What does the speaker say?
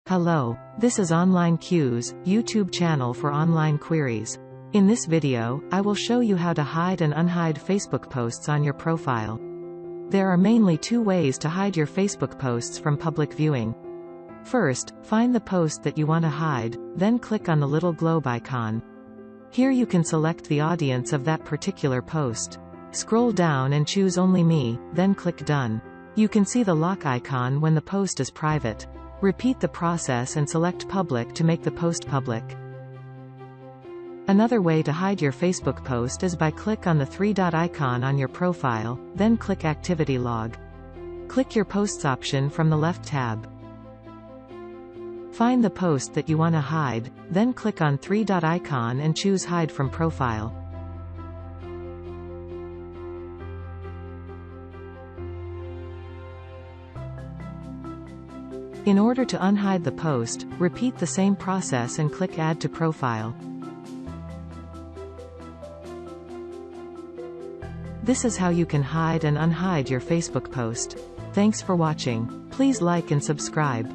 Hello, this is Online Q's YouTube channel for online queries. In this video, I will show you how to hide and unhide Facebook posts on your profile. There are mainly two ways to hide your Facebook posts from public viewing. First, find the post that you want to hide, then click on the little globe icon. Here you can select the audience of that particular post. Scroll down and choose Only Me, then click Done. You can see the lock icon when the post is private. Repeat the process and select Public to make the post public. Another way to hide your Facebook post is by click on the three-dot icon on your profile, then click Activity Log. Click your Posts option from the left tab. Find the post that you want to hide, then click on three-dot icon and choose Hide from Profile. In order to unhide the post, repeat the same process and click Add to Profile. This is how you can hide and unhide your Facebook post. Thanks for watching. Please like and subscribe.